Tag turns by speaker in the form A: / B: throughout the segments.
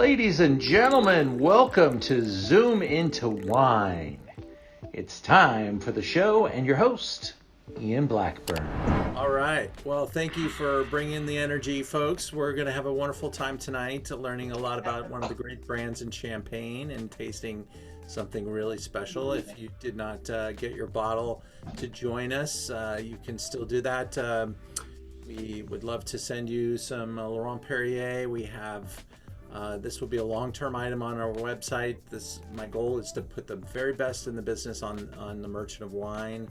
A: Ladies and gentlemen, welcome to Zoom Into Wine. It's time for the show and your host, Ian Blackburn.
B: All right. Well, thank you for bringing the energy, folks. We're going to have a wonderful time tonight learning a lot about one of the great brands in Champagne and tasting something really special. If you did not get your bottle to join us, you can still do that. We would love to send you some Laurent Perrier. We have this will be a long-term item on our website. My goal is to put the very best in the business on the Merchant of Wine.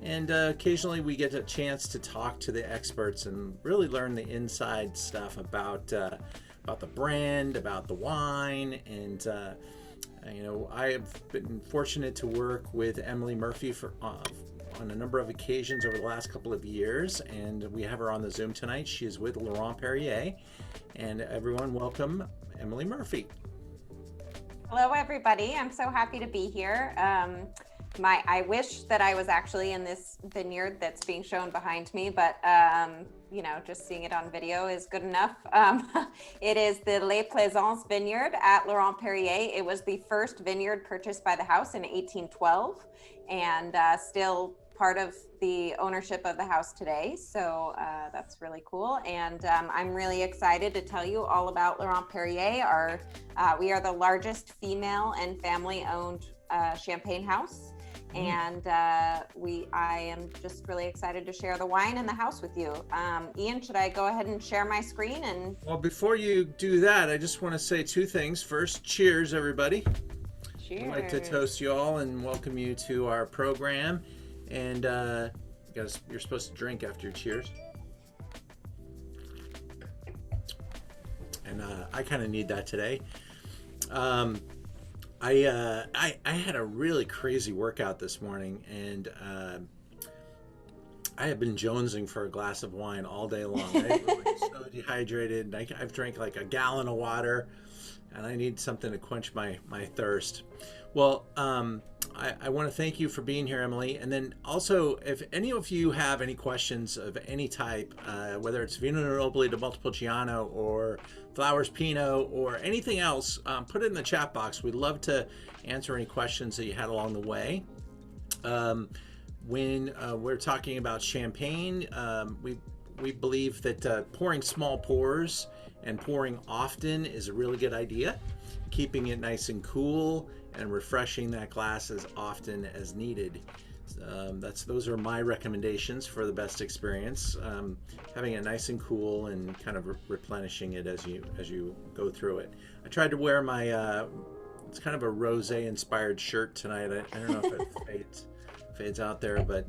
B: And occasionally we get a chance to talk to the experts and really learn the inside stuff about the brand, about the wine. And I have been fortunate to work with Emily Murphy on a number of occasions over the last couple of years, and we have her on the Zoom tonight. She is with Laurent Perrier, and everyone, welcome Emily Murphy.
C: Hello, everybody. I'm so happy to be here. I wish that I was actually in this vineyard that's being shown behind me, but just seeing it on video is good enough. It is the Les Plaisance vineyard at Laurent Perrier. It was the first vineyard purchased by the house in 1812, and still part of the ownership of the house today. So that's really cool. And I'm really excited to tell you all about Laurent Perrier. We are the largest female and family-owned champagne house. And I am just really excited to share the wine and the house with you. Ian, should I go ahead and share my screen?
B: Well, before you do that, I just want to say two things. First, cheers, everybody.
C: Cheers.
B: I'd like to toast you all and welcome you to our program. And you're supposed to drink after your cheers. And I kind of need that today. I had a really crazy workout this morning, and I have been jonesing for a glass of wine all day long. I'm so dehydrated. I've drank like a gallon of water, and I need something to quench my thirst. Well, I want to thank you for being here, Emily. And then also, if any of you have any questions of any type, whether it's Vino Nobile de Montepulciano or Flowers Pinot or anything else, put it in the chat box. We'd love to answer any questions that you had along the way. When we're talking about champagne, we believe that pouring small pours and pouring often is a really good idea. Keeping it nice and cool and refreshing that glass as often as needed. Those are my recommendations for the best experience. Having it nice and cool and kind of replenishing it as you go through it. I tried to wear my it's kind of a rosé inspired shirt tonight. I don't know if it fades out there, but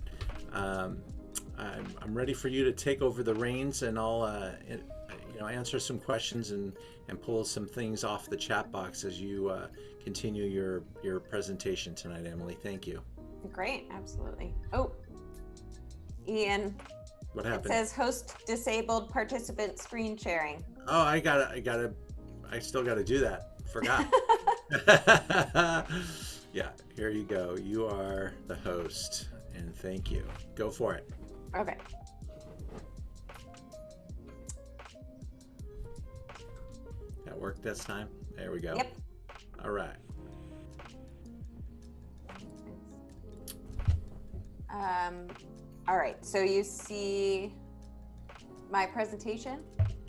B: I'm ready for you to take over the reins, and I'll answer some questions and pull some things off the chat box as you continue your presentation tonight, Emily. Thank you.
C: Great, absolutely. Oh, Ian.
B: What happened?
C: It says host disabled participant screen sharing.
B: Oh, I still gotta do that. Forgot. Yeah, here you go. You are the host, and thank you. Go for it.
C: Okay.
B: That worked this time? There we go.
C: Yep.
B: All right.
C: All right, so you see my presentation?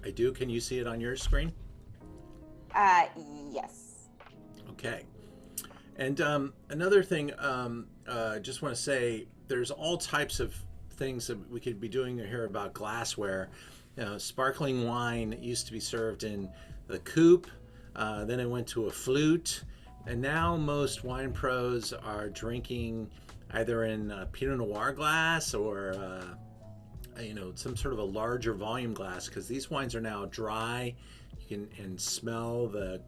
B: I do. Can you see it on your screen?
C: Yes.
B: Okay. And another thing, just want to say, there's all types of things that we could be doing here about glassware. Sparkling wine used to be served in the coupe, then it went to a flute, and now most wine pros are drinking either in Pinot Noir glass or some sort of a larger volume glass, because these wines are now dry. You can smell the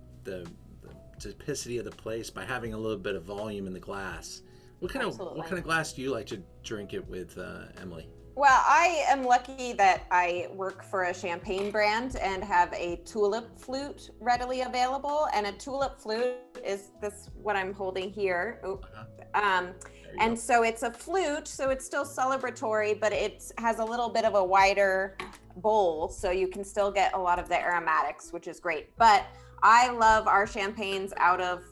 B: typicity of the place by having a little bit of volume in the glass. What kind of glass do you like to drink it with, Emily?
C: Well, I am lucky that I work for a champagne brand and have a tulip flute readily available. And a tulip flute is this what I'm holding here. And so it's a flute, so it's still celebratory, but it has a little bit of a wider bowl, so you can still get a lot of the aromatics, which is great. But I love our champagnes out of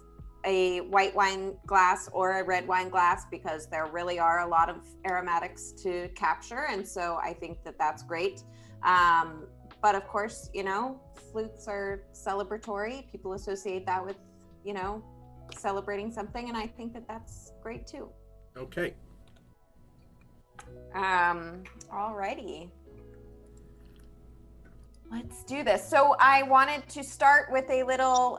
C: a white wine glass or a red wine glass because there really are a lot of aromatics to capture. And so I think that that's great. But of course, you know, flutes are celebratory. People associate that with, you know, celebrating something. And I think that that's great too.
B: Okay.
C: Alrighty. Let's do this. So I wanted to start with a little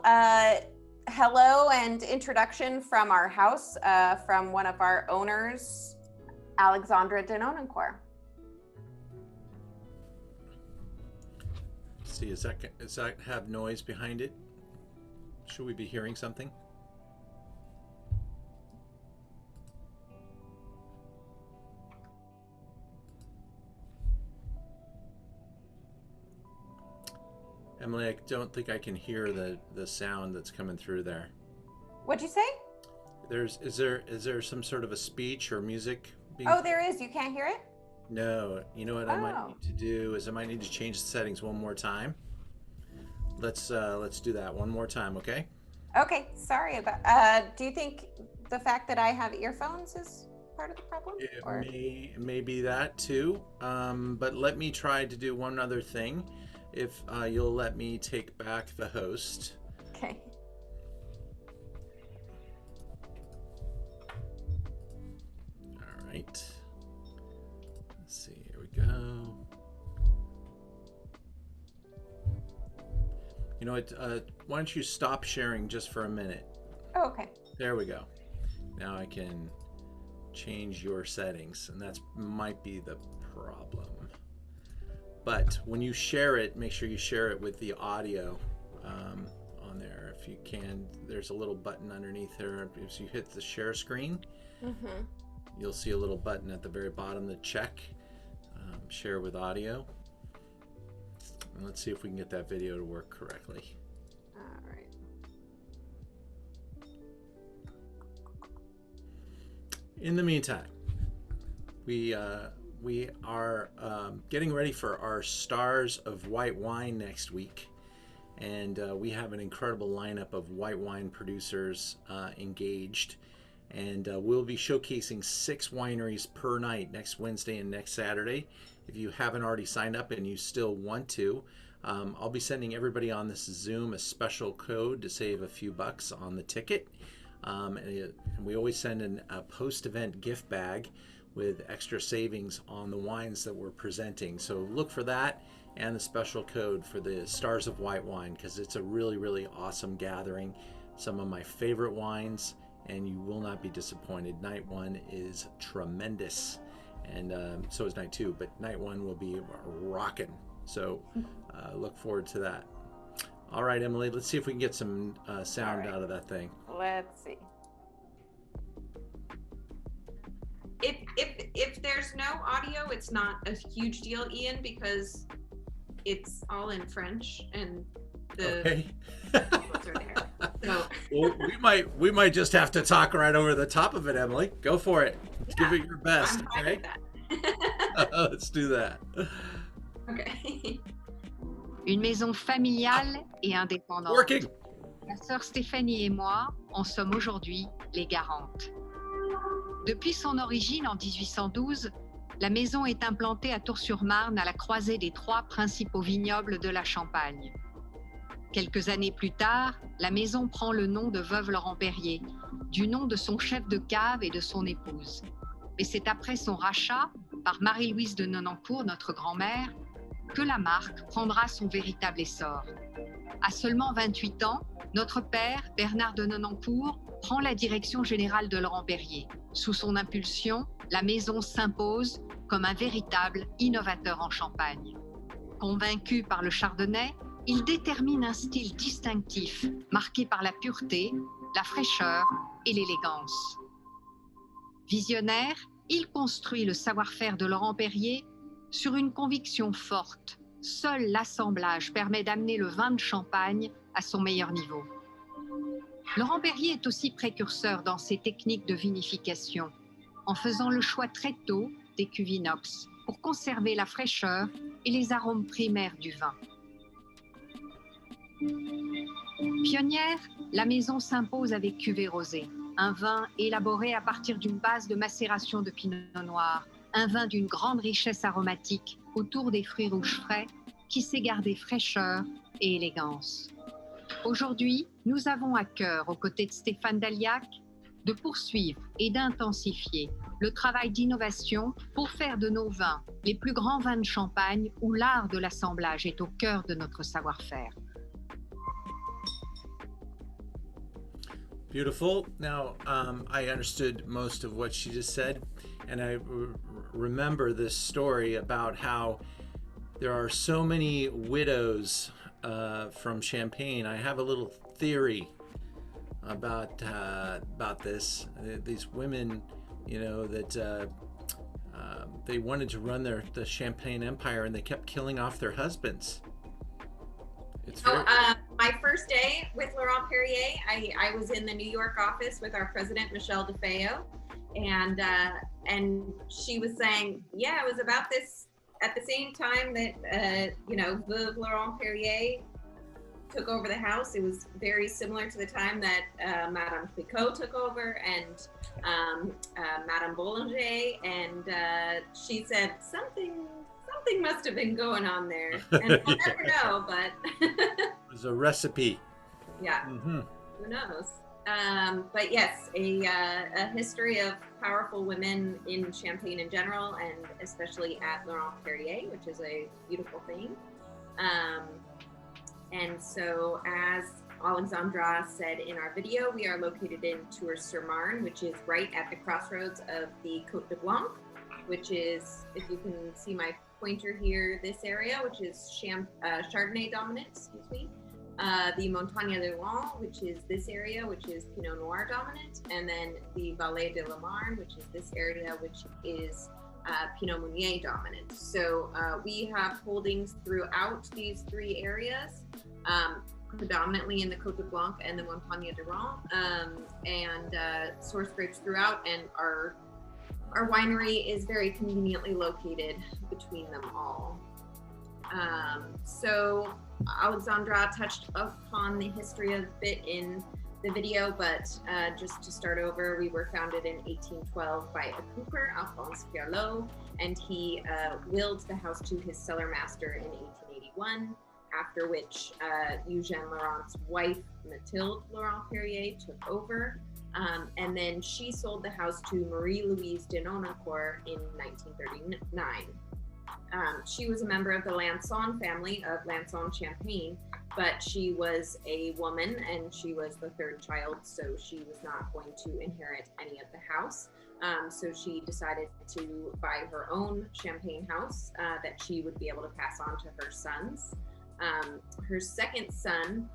C: hello and introduction from our house, from one of our owners, Alexandra de Nonancourt.
B: See, does that have noise behind it? Should we be hearing something? Emily, I don't think I can hear the sound that's coming through there.
C: What'd you say?
B: Is there some sort of a speech or music being...
C: Oh, there is. You can't hear it?
B: No. You know what I might need to do is I might need to change the settings one more time. Let's do that one more time, okay?
C: Okay. Sorry about. Do you think the fact that I have earphones is part of the problem?
B: It may be that too. But let me try to do one other thing. If you'll let me take back the host.
C: Okay.
B: All right. Let's see. Here we go. You know what? Why don't you stop sharing just for a minute?
C: Oh, okay.
B: There we go. Now I can change your settings, and that might be the problem. But when you share it, make sure you share it with the audio on there. If you can, there's a little button underneath there. If you hit the share screen, you'll see a little button at the very bottom to check, share with audio. And let's see if we can get that video to work correctly.
C: All right.
B: In the meantime, we are getting ready for our Stars of White Wine next week. And we have an incredible lineup of white wine producers engaged. And we'll be showcasing 6 wineries per night next Wednesday and next Saturday. If you haven't already signed up and you still want to, I'll be sending everybody on this Zoom a special code to save a few bucks on the ticket. And we always send a post-event gift bag with extra savings on the wines that we're presenting. So look for that and the special code for the Stars of White Wine, because it's a really, really awesome gathering. Some of my favorite wines, and you will not be disappointed. Night 1 is tremendous, and so is night 2, but night 1 will be rocking. So look forward to that. All right, Emily, let's see if we can get some sound out of that thing.
C: Let's see.
D: If there's no audio, it's not a huge deal, Ian, because it's all in French and the quotes are there. So
B: well, we might just have to talk right over the top of it, Emily. Go for it.
D: Yeah,
B: give it your best.
D: I'm fine
B: Okay?
D: with that.
B: Let's do that.
D: Okay.
E: Une maison familiale et indépendante.
B: Working.
E: Ma sœur Stéphanie et moi en sommes aujourd'hui les garantes. Depuis son origine en 1812, la maison est implantée à Tours-sur-Marne à la croisée des 3 principaux vignobles de la Champagne. Quelques années plus tard, la maison prend le nom de Veuve Laurent Perrier, du nom de son chef de cave et de son épouse. Mais c'est après son rachat par Marie-Louise de Nonancourt, notre grand-mère, que la marque prendra son véritable essor. À seulement 28 ans, notre père, Bernard de Nonancourt, prend la direction générale de Laurent Perrier. Sous son impulsion, la maison s'impose comme un véritable innovateur en Champagne. Convaincu par le chardonnay, il détermine un style distinctif, marqué par la pureté, la fraîcheur et l'élégance. Visionnaire, il construit le savoir-faire de Laurent Perrier sur une conviction forte. Seul l'assemblage permet d'amener le vin de Champagne à son meilleur niveau. Laurent Perrier est aussi précurseur dans ses techniques de vinification, en faisant le choix très tôt des cuves inox pour conserver la fraîcheur et les arômes primaires du vin. Pionnière, la maison s'impose avec cuvée rosée, un vin élaboré à partir d'une base de macération de pinot noir, un vin d'une grande richesse aromatique autour des fruits rouges frais qui sait garder fraîcheur et élégance. Aujourd'hui, nous avons à cœur, aux côtés de Stéphane Dalliac, de poursuivre et d'intensifier le travail d'innovation pour faire de nos vins les plus grands vins de Champagne où l'art de l'assemblage est au cœur de notre savoir-faire.
B: Beautiful. Now, I understood most of what she just said, and I remember this story about how there are so many widows from Champagne. I have a little theory about this. These women, you know, that they wanted to run the Champagne empire, and they kept killing off their husbands. It's very...
D: My first day with Laurent Perrier, I was in the New York office with our president, Michelle DeFeo, and she was saying, yeah, it was about this at the same time that Veuve Laurent Perrier took over the house. It was very similar to the time that Madame Clicquot took over, and Madame Boulanger, and she said something must have been going on there, and we'll never know, but
B: there's a recipe.
D: Yeah. Mm-hmm. Who knows? But yes, a history of powerful women in Champagne in general, and especially at Laurent Perrier, which is a beautiful thing. And so, as Alexandra said in our video, we are located in Tours-sur-Marne, which is right at the crossroads of the Côte de Blanc, which is, if you can see my pointer here, this area, which is Chardonnay dominant, excuse me. The Montagne de Laurent, which is this area, which is Pinot Noir dominant, and then the Vallée de la Marne, which is this area, which is Pinot Meunier dominant. So we have holdings throughout these three areas, predominantly in the Côte de Blanc and the Montagne de Laurent, and source grapes throughout, and our winery is very conveniently located between them all. So Alexandra touched upon the history a bit in the video, but just to start over, we were founded in 1812 by a cooper, Alphonse Pierlot, and he willed the house to his cellar master in 1881, after which Eugène Laurent's wife, Mathilde Laurent Perrier, took over. And then she sold the house to Marie-Louise de Nonancourt in 1939. She was a member of the Lançon family of Lançon Champagne, but she was a woman and she was the third child, so she was not going to inherit any of the house. So she decided to buy her own champagne house that she would be able to pass on to her sons. Her second son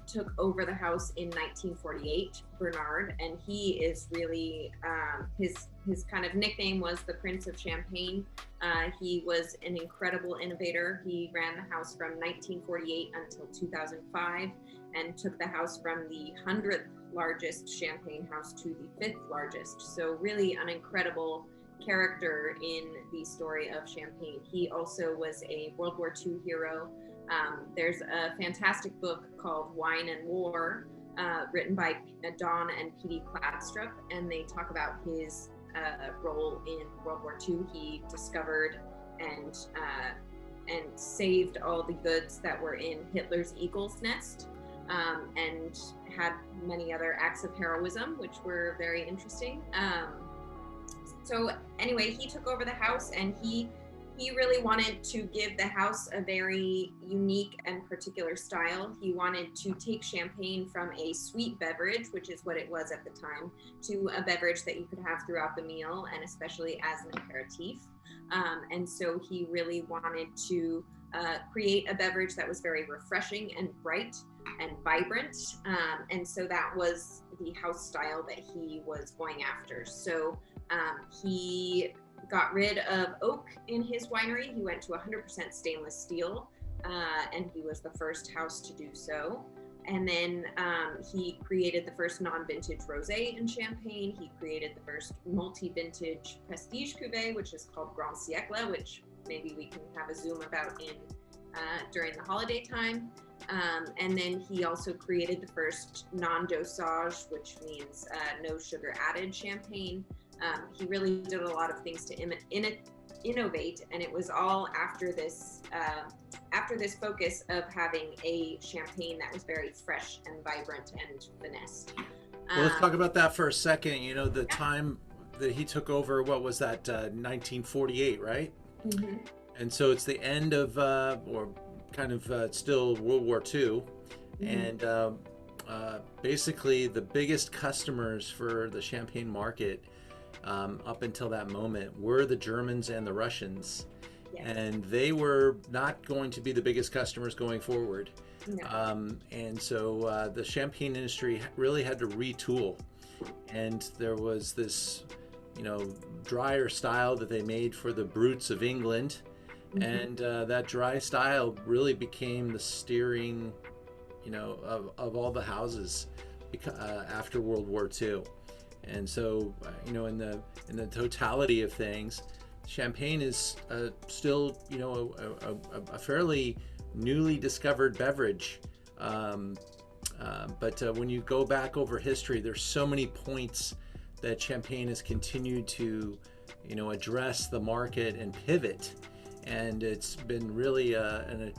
D: took over the house in 1948, Bernard, and he is really, his kind of nickname was the Prince of Champagne. He was an incredible innovator. He ran the house from 1948 until 2005 and took the house from the 100th largest champagne house to the 5th largest. So really an incredible character in the story of Champagne. He also was a World War II hero. There's a fantastic book called Wine and War, written by Don and P.D. Kladstrup, and they talk about his role in World War II. He discovered and saved all the goods that were in Hitler's eagle's nest, and had many other acts of heroism, which were very interesting. So anyway, he took over the house, and he really wanted to give the house a very unique and particular style. He wanted to take champagne from a sweet beverage, which is what it was at the time, to a beverage that you could have throughout the meal, and especially as an aperitif. And so he really wanted to create a beverage that was very refreshing and bright and vibrant. And so that was the house style that he was going after. So he got rid of oak in his winery. He went to 100% stainless steel, and he was the first house to do so. And then he created the first non-vintage rosé in Champagne. He created the first multi-vintage prestige cuvée, which is called Grand Siècle, which maybe we can have a Zoom about during the holiday time. And then he also created the first non-dosage, which means no sugar added champagne. He really did a lot of things to innovate, and it was all after this focus of having a champagne that was very fresh and vibrant and finessed.
B: Well, let's talk about that for a second. You know, the time that he took over, what was that, 1948, right?
D: Mm-hmm.
B: And so it's the end of, or kind of still World War II.
D: Mm-hmm.
B: And basically the biggest customers for the champagne market up until that moment were the Germans and the Russians.
D: Yes.
B: And they were not going to be the biggest customers going forward.
D: No.
B: And so the champagne industry really had to retool. And there was this, you know, drier style that they made for the brutes of England.
D: Mm-hmm.
B: And that dry style really became the steering, you know, of all the houses after World War II. And so, you know, in the totality of things, champagne is still, you know, a fairly newly discovered beverage. But when you go back over history, there's so many points that champagne has continued to, you know, address the market and pivot. And it's been really an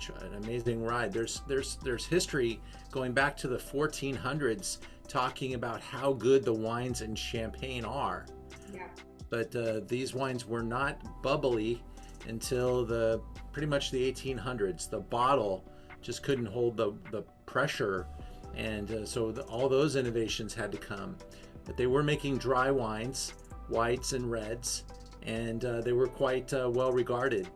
B: amazing ride. There's history going back to the 1400s talking about how good the wines in Champagne are.
D: Yeah.
B: But these wines were not bubbly until pretty much the 1800s. The bottle just couldn't hold the pressure, and so all those innovations had to come. But they were making dry wines, whites and reds, and they were quite well regarded.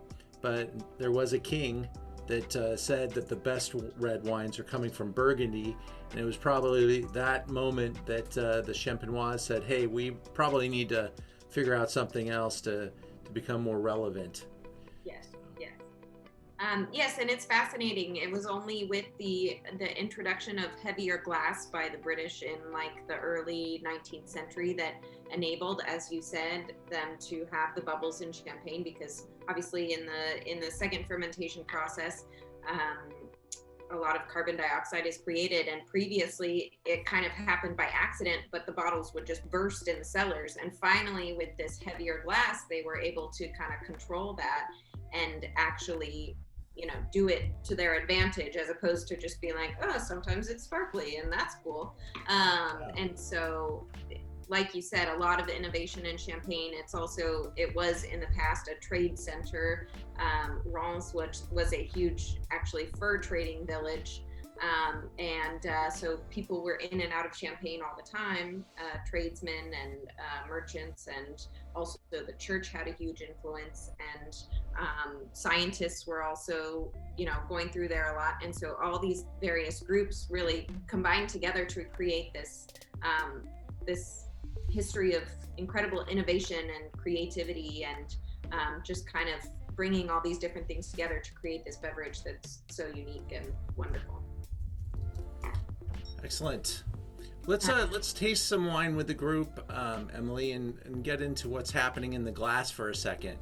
B: But there was a king that said that the best red wines are coming from Burgundy, and it was probably that moment that the Champenois said, hey, we probably need to figure out something else to become more relevant.
D: Yes. Yes, and it's fascinating. It was only with the introduction of heavier glass by the British in like the early 19th century that enabled, as you said, them to have the bubbles in champagne, because obviously in the second fermentation process, a lot of carbon dioxide is created, and previously it kind of happened by accident, but the bottles would just burst in the cellars. And finally, with this heavier glass, they were able to kind of control that and actually, you know, do it to their advantage, as opposed to just being like, oh, sometimes it's sparkly and that's cool. And so, like you said, a lot of innovation in Champagne. It was in the past a trade center. Reims, which was a huge, actually, fur trading village. So people were in and out of Champagne all the time, tradesmen and merchants, and also the church had a huge influence, and scientists were also, you know, going through there a lot. And so all these various groups really combined together to create this history of incredible innovation and creativity, and just kind of bringing all these different things together to create this beverage that's so unique and wonderful.
B: Excellent. Let's taste some wine with the group, Emily, and get into what's happening in the glass for a second.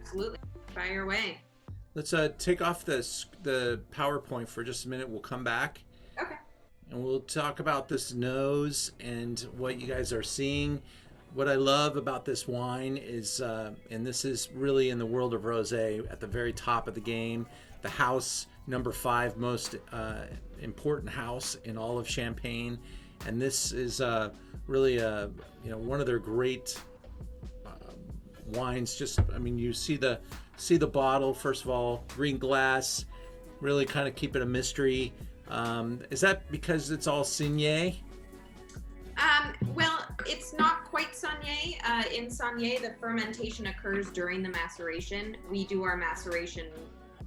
D: Absolutely. Fire away.
B: Let's take off the PowerPoint for just a minute. We'll come back.
D: Okay.
B: And we'll talk about this nose and what you guys are seeing. What I love about this wine is, and this is really in the world of rosé at the very top of the game, the house number 5 most important house in all of Champagne, and this is really one of their great wines. Just, I mean, you see the bottle, first of all, green glass, really kind of keep it a mystery. Is that because it's all Saignée?
D: Well, it's not quite Saignée. In Saignée, the fermentation occurs during the maceration. We do our maceration,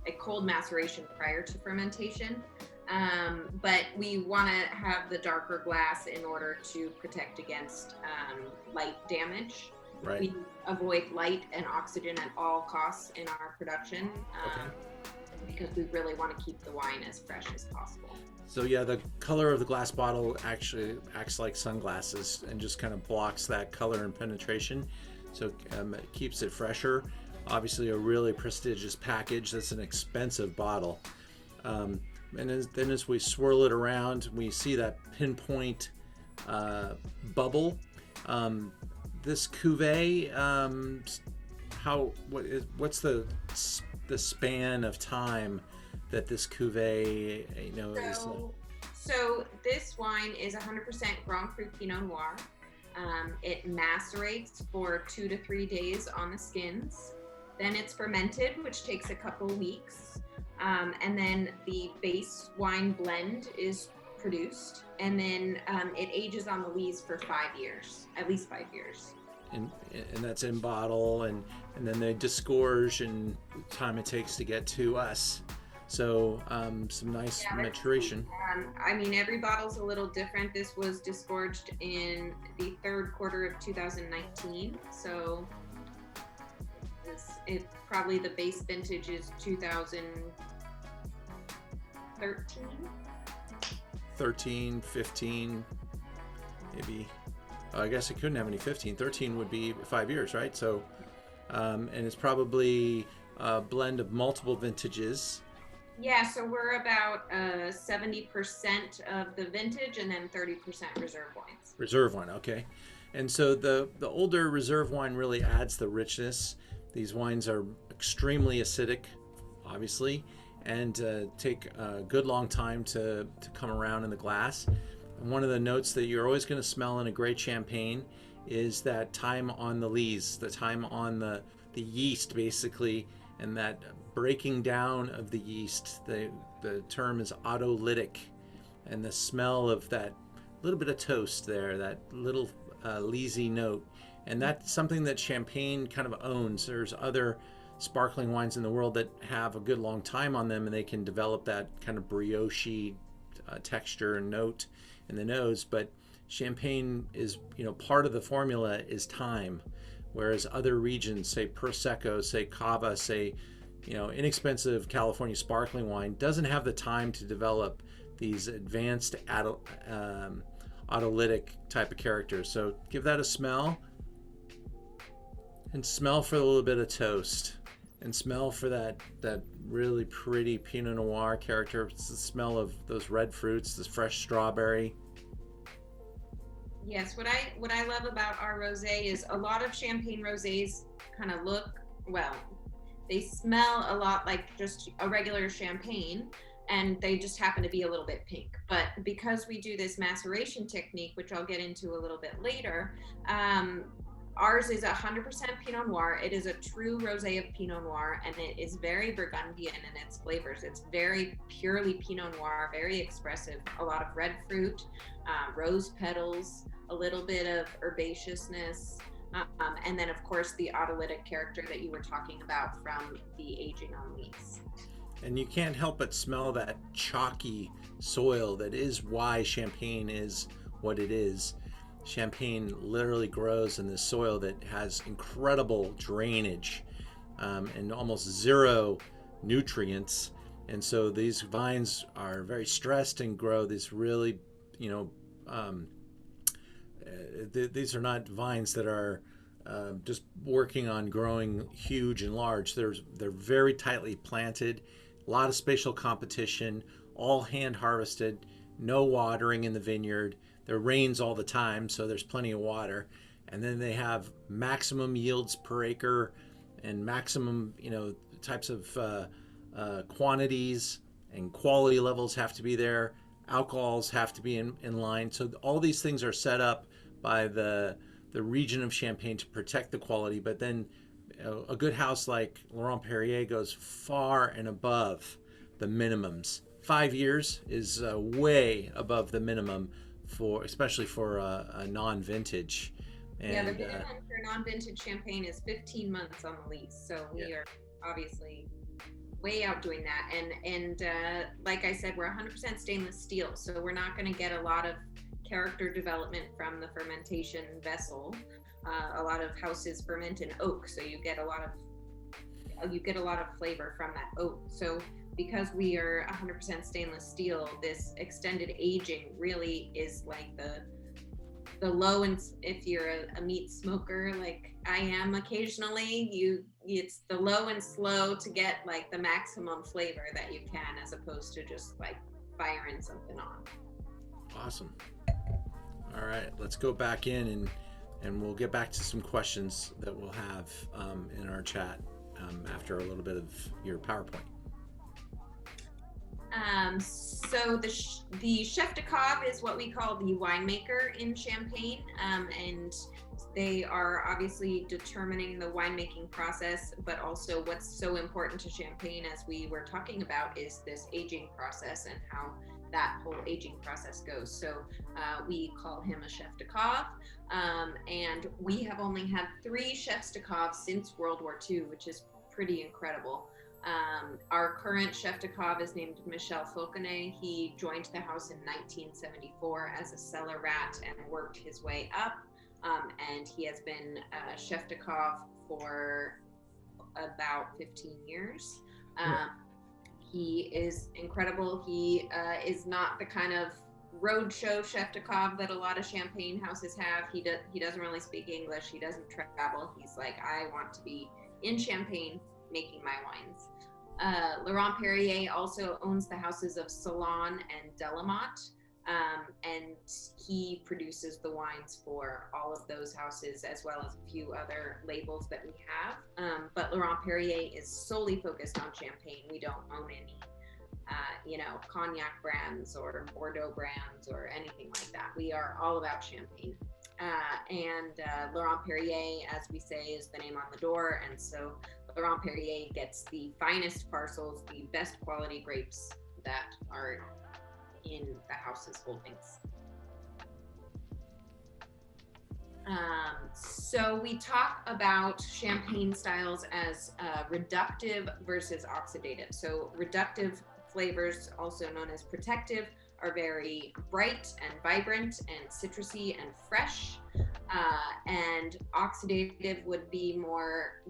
D: a cold maceration prior to fermentation. But we want to have the darker glass in order to protect against light damage.
B: Right.
D: We avoid light and oxygen at all costs in our production, because we really want to keep the wine as fresh as possible.
B: So yeah, the color of the glass bottle actually acts like sunglasses and just kind of blocks that color and penetration. So it keeps it fresher. obviously a really prestigious package. That's an expensive bottle. And then as we swirl it around, we see that pinpoint bubble. This cuvee, what's the span of time that this cuvee, is?
D: So this wine is 100% Grand Cru Pinot Noir. It macerates for 2 to 3 days on the skins. Then it's fermented, which takes a couple weeks. And then the base wine blend is produced. And then it ages on the lees for 5 years, at least 5 years.
B: And that's in bottle, and then they disgorge, and the time it takes to get to us. So some nice maturation.
D: Every bottle's a little different. This was disgorged in the third quarter of 2019. So it's probably the base vintage is 2013.
B: 13, 15, maybe. I guess it couldn't have any 15. 13 would be 5 years, right? So, and it's probably a blend of multiple vintages.
D: Yeah, so we're about 70% of the vintage and then 30% reserve wines.
B: Reserve wine, okay. And so the older reserve wine really adds the richness. These wines are extremely acidic, obviously, and take a good long time to come around in the glass. And one of the notes that you're always going to smell in a great champagne is that time on the lees, the time on the yeast, basically, and that breaking down of the yeast. The term is autolytic, and the smell of that little bit of toast there, that little leesy note. And that's something that champagne kind of owns. There's other sparkling wines in the world that have a good long time on them, and they can develop that kind of brioche texture and note in the nose. But champagne is, part of the formula is time, whereas other regions, say Prosecco, say Cava, say, inexpensive California sparkling wine, doesn't have the time to develop these advanced autolytic type of characters. So give that a smell, and smell for a little bit of toast, and smell for that really pretty Pinot Noir character. It's the smell of those red fruits, this fresh strawberry.
D: Yes, what I love about our rosé is a lot of champagne rosés kind of they smell a lot like just a regular champagne, and they just happen to be a little bit pink. But because we do this maceration technique, which I'll get into a little bit later, ours is 100% Pinot Noir. It is a true rosé of Pinot Noir, and it is very Burgundian in its flavors. It's very purely Pinot Noir, very expressive. A lot of red fruit, rose petals, a little bit of herbaceousness, and then of course the autolytic character that you were talking about from the aging on lees.
B: And you can't help but smell that chalky soil that is why champagne is what it is. Champagne literally grows in this soil that has incredible drainage and almost zero nutrients. And so these vines are very stressed and grow these really, these are not vines that are just working on growing huge and large. They're very tightly planted, a lot of spatial competition, all hand harvested, no watering in the vineyard. There rains all the time, so there's plenty of water. And then they have maximum yields per acre and maximum, types of quantities, and quality levels have to be there. Alcohols have to be in line. So all these things are set up by the region of Champagne to protect the quality. But then a good house like Laurent Perrier goes far and above the minimums. 5 years is way above the minimum, especially for a non-vintage. And,
D: the minimum for non-vintage champagne is 15 months on the lease. So we are obviously way out doing that. And like I said, we're 100% stainless steel. So we're not going to get a lot of character development from the fermentation vessel. A lot of houses ferment in oak, so you get a lot of flavor from that oak. So because we are 100% stainless steel, this extended aging really is like the low, and if you're a meat smoker like I am occasionally, it's the low and slow to get like the maximum flavor that you can, as opposed to just like firing something on.
B: Awesome. All right, let's go back in and we'll get back to some questions that we'll have in our chat after a little bit of your PowerPoint.
D: So the chef de cave is what we call the winemaker in Champagne, and they are obviously determining the winemaking process, but also what's so important to Champagne, as we were talking about, is this aging process and how that whole aging process goes. So we call him a chef de cave, and we have only had 3 chefs de cave since World War II, which is pretty incredible. Our current chef de cave is named Michel Fauconnet. He joined the house in 1974 as a cellar rat and worked his way up, and he has been chef de cave for about 15 years. He is incredible. He is not the kind of roadshow chef de cave that a lot of Champagne houses have. He doesn't really speak English. He doesn't travel. He's like, I want to be in Champagne making my wines. Laurent Perrier also owns the houses of Salon and Delamotte, and he produces the wines for all of those houses, as well as a few other labels that we have. But Laurent Perrier is solely focused on Champagne. We don't own any, cognac brands or Bordeaux brands or anything like that. We are all about Champagne. And Laurent Perrier, as we say, is the name on the door. And so Laurent Perrier gets the finest parcels, the best quality grapes that are in the house's holdings. So we talk about Champagne styles as reductive versus oxidative. So reductive flavors, also known as protective, are very bright and vibrant and citrusy and fresh. And oxidative would be more,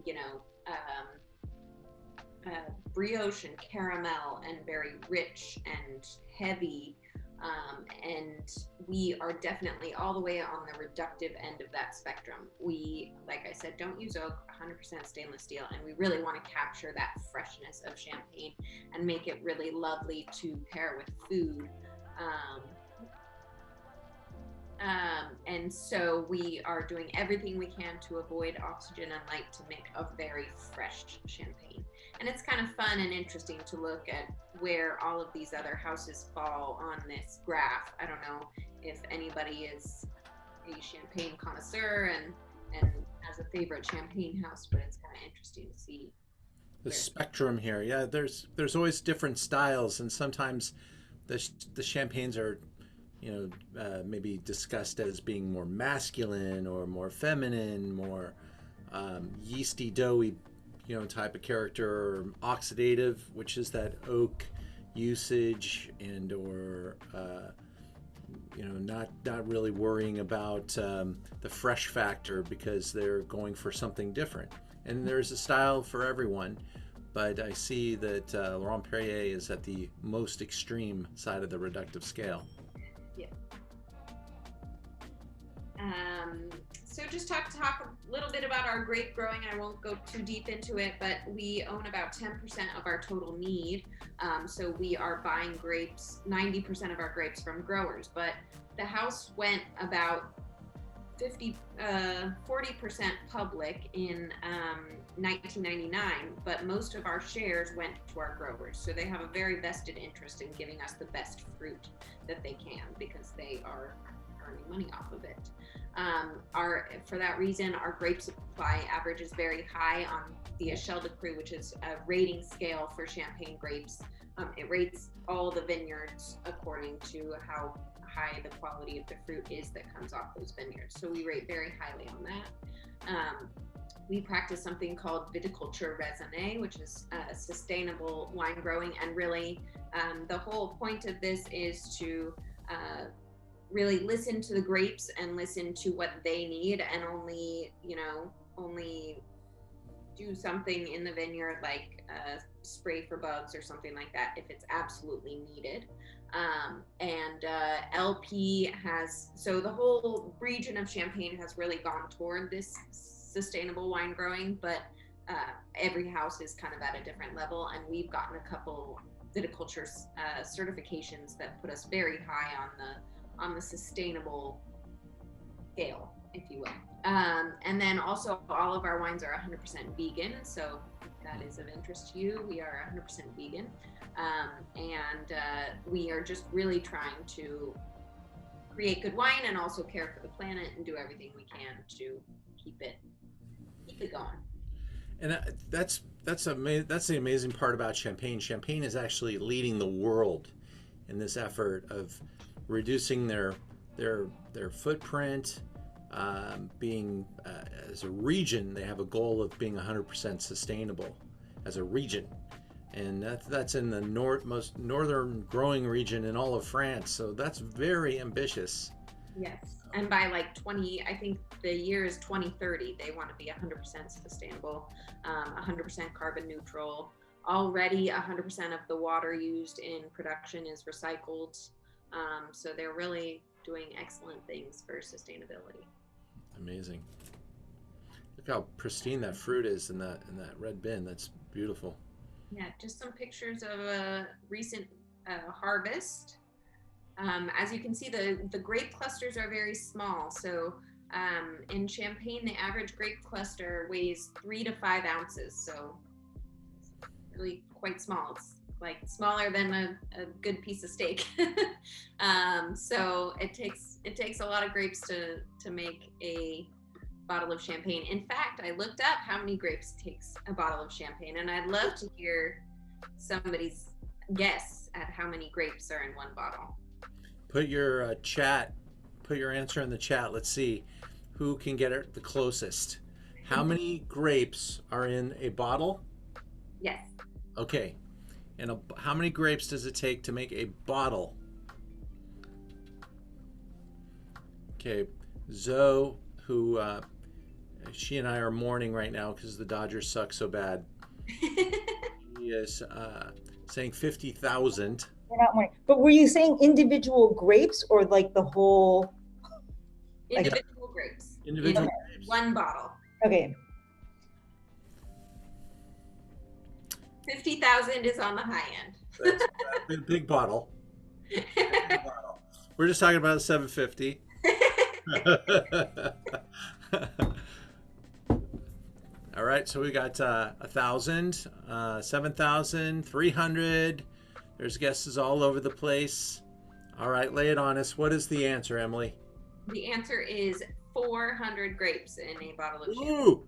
D: brioche and caramel and very rich and heavy. And we are definitely all the way on the reductive end of that spectrum. We, like I said, don't use oak, 100% stainless steel, and we really want to capture that freshness of Champagne and make it really lovely to pair with food. And so we are doing everything we can to avoid oxygen and light to make a very fresh Champagne. And it's kind of fun and interesting to look at where all of these other houses fall on this graph. I don't know if anybody is a Champagne connoisseur and has a favorite Champagne house, but it's kind of interesting to see
B: the spectrum here. Yeah, there's always different styles, and sometimes the Champagnes are maybe discussed as being more masculine or more feminine, more yeasty, doughy, type of character, or oxidative, which is that oak usage, and or not really worrying about the fresh factor because they're going for something different. And there's a style for everyone, but I see that Laurent Perrier is at the most extreme side of the reductive scale.
D: Yeah. So just talk a little bit about our grape growing. I won't go too deep into it, but we own about 10% of our total need. So we are buying grapes, 90% of our grapes from growers, but the house went about 40% public in 1999, but most of our shares went to our growers. So they have a very vested interest in giving us the best fruit that they can, because they are earning money off of it. For that reason, our grape supply average is very high on the Echelle de Cru, which is a rating scale for Champagne grapes. It rates all the vineyards according to how high the quality of the fruit is that comes off those vineyards. So we rate very highly on that. We practice something called viticulture raisonnée, which is sustainable wine growing. And really, the whole point of this is to really listen to the grapes and listen to what they need, and only do something in the vineyard like spray for bugs or something like that if it's absolutely needed. And LP so the whole region of Champagne has really gone toward this sustainable wine growing, but every house is kind of at a different level, and we've gotten a couple viticulture certifications that put us very high on the sustainable scale, if you will. And then also all of our wines are 100% vegan, so if that is of interest to you, we are 100% vegan. And we are just really trying to create good wine and also care for the planet and do everything we can to keep it going.
B: And that's the amazing part about Champagne. Champagne is actually leading the world in this effort of reducing their footprint. Being as a region, they have a goal of being 100% sustainable as a region, and that's in the most northern growing region in all of France. So that's very ambitious.
D: Yes, and by like I think the year is 2030, they want to be 100% sustainable, 100% carbon neutral. Already 100% of the water used in production is recycled. So they're really doing excellent things for sustainability.
B: Amazing. Look how pristine that fruit is in that red bin. That's beautiful.
D: Yeah, just some pictures of a recent harvest. As you can see, the grape clusters are very small. So in Champagne, the average grape cluster weighs 3 to 5 ounces. So it's really quite small. It's like smaller than a good piece of steak. So it takes a lot of grapes to make a bottle of champagne. In fact, I looked up how many grapes takes a bottle of champagne, and I'd love to hear somebody's guess at how many grapes are in one bottle.
B: Put your answer in the chat. Let's see who can get it the closest. How many grapes are in a bottle?
D: Yes.
B: Okay. And how many grapes does it take to make a bottle? Okay, Zoe, who she and I are mourning right now because the Dodgers suck so bad. She is saying 50,000.
F: We're not mourning. But were you saying individual grapes or like the whole?
D: Individual grapes.
B: Individual
D: grapes. One bottle.
F: Okay.
D: 50,000 is on the high end.
B: That's a big bottle. Big bottle. We're just talking about a 750. All right, so we got 1,000, 7,000, 300. There's guesses all over the place. All right, lay it on us. What is the answer, Emily?
D: The answer is 400 grapes in a bottle of champagne.
B: Ooh!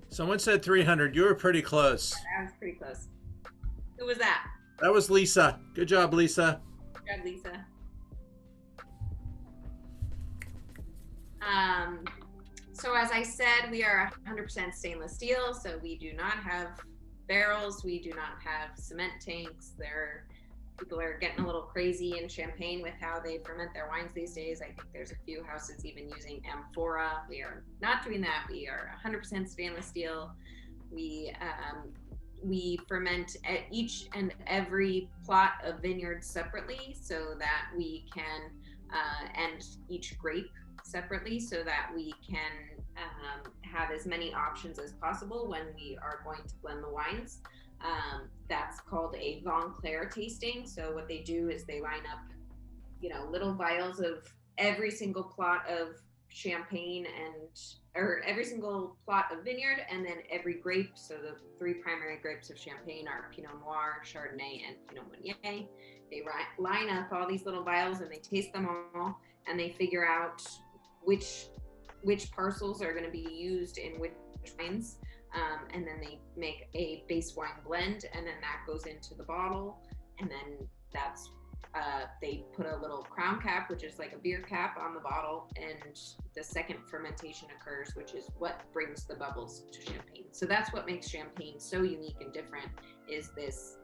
B: Someone said 300. You were pretty close.
D: I was pretty close. Who was that?
B: That was Lisa. Good job, Lisa.
D: Good job, Lisa. So as I said, we are 100% stainless steel, so we do not have barrels, we do not have cement tanks. People are getting a little crazy in Champagne with how they ferment their wines these days. I think there's a few houses even using amphora. We are not doing that. We are 100% stainless steel. We ferment at each and every plot of vineyard separately, so that we can, and each grape separately, so that we can have as many options as possible when we are going to blend the wines. That's called a Vin Clair tasting. So what they do is they line up, little vials of every single plot of champagne or every single plot of vineyard, and then every grape. So the 3 primary grapes of Champagne are Pinot Noir, Chardonnay, and Pinot Meunier. They line up all these little vials and they taste them all, and they figure out which parcels are going to be used in which wines. And then they make a base wine blend, and then that goes into the bottle, and then that's they put a little crown cap, which is like a beer cap, on the bottle, and the second fermentation occurs, which is what brings the bubbles to champagne. So that's what makes champagne so unique and different, is this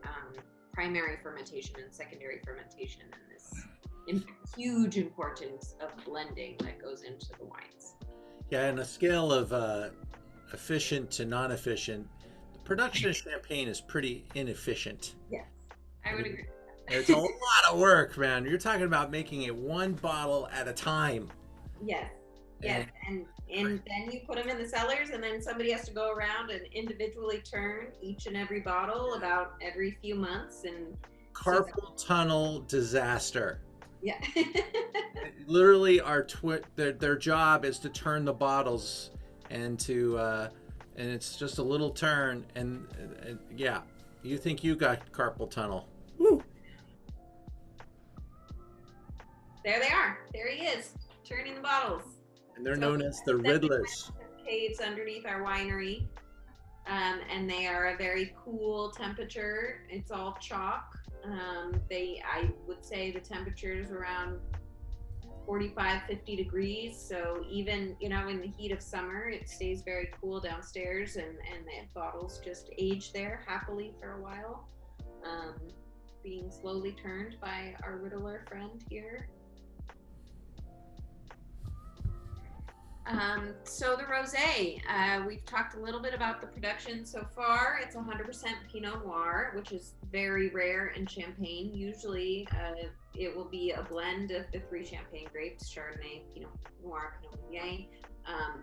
D: primary fermentation and secondary fermentation, and this huge importance of blending that goes into the wines.
B: Yeah, on a scale of efficient to non-efficient, the production of champagne is pretty inefficient.
D: Yes, I would agree.
B: It's a lot of work, man. You're talking about making it one bottle at a time.
D: Yes. Yes, and then you put them in the cellars, and then somebody has to go around and individually turn each and every bottle about every few months, and
B: carpal tunnel disaster.
D: Yeah.
B: Literally, their job is to turn the bottles, and it's just a little turn, and yeah, you think you got carpal tunnel? Woo.
D: There they are. There he is, turning the bottles.
B: And they're known as the Riddlers.
D: Caves underneath our winery, and they are a very cool temperature. It's all chalk. I would say the temperature is around 45-50 degrees. So even, in the heat of summer, it stays very cool downstairs, and the bottles just age there happily for a while, being slowly turned by our Riddler friend here. So the rosé, we've talked a little bit about the production so far. It's 100% Pinot Noir, which is very rare in Champagne. Usually it will be a blend of the 3 Champagne grapes, Chardonnay, Pinot Noir, Pinot Meunier.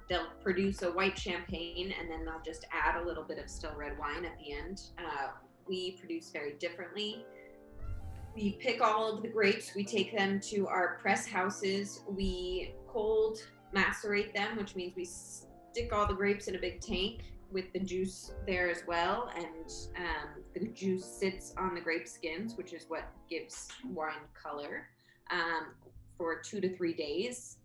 D: They'll produce a white Champagne, and then they'll just add a little bit of still red wine at the end. We produce very differently. We pick all of the grapes. We take them to our press houses. We cold macerate them, which means we stick all the grapes in a big tank with the juice there as well, and the juice sits on the grape skins, which is what gives wine color, for 2 to 3 days.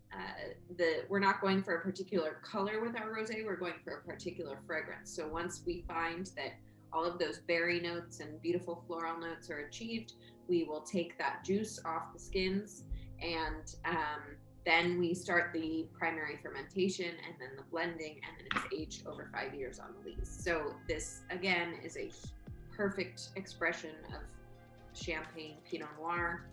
D: We're not going for a particular color with our rosé, we're going for a particular fragrance. So once we find that all of those berry notes and beautiful floral notes are achieved, we will take that juice off the skins, and then we start the primary fermentation, and then the blending, and then it's aged over 5 years on the lees. So this, again, is a perfect expression of Champagne Pinot Noir,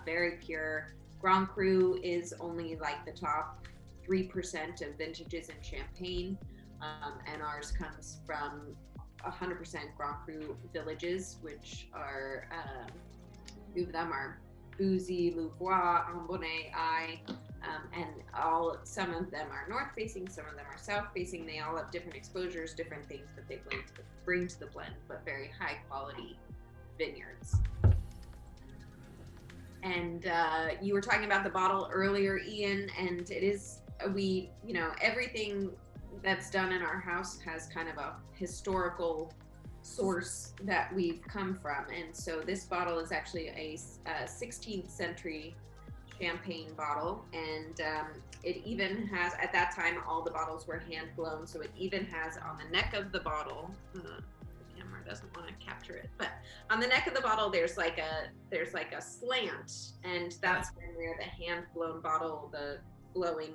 D: very pure. Grand Cru is only like the top 3% of vintages in Champagne, and ours comes from 100% Grand Cru villages, which are, two of them are Bouzy, Louvois, Ambonnet, and some of them are north facing, some of them are south facing. They all have different exposures, different things that they bring to the blend, but very high quality vineyards. And you were talking about the bottle earlier, Ian, and it is, everything that's done in our house has kind of a historical source that we've come from. And so this bottle is actually a 16th century Champagne bottle, and it even has, at that time, all the bottles were hand blown, so it even has on the neck of the bottle, the camera doesn't want to capture it, but on the neck of the bottle there's like a slant, and that's where the hand blown bottle, the blowing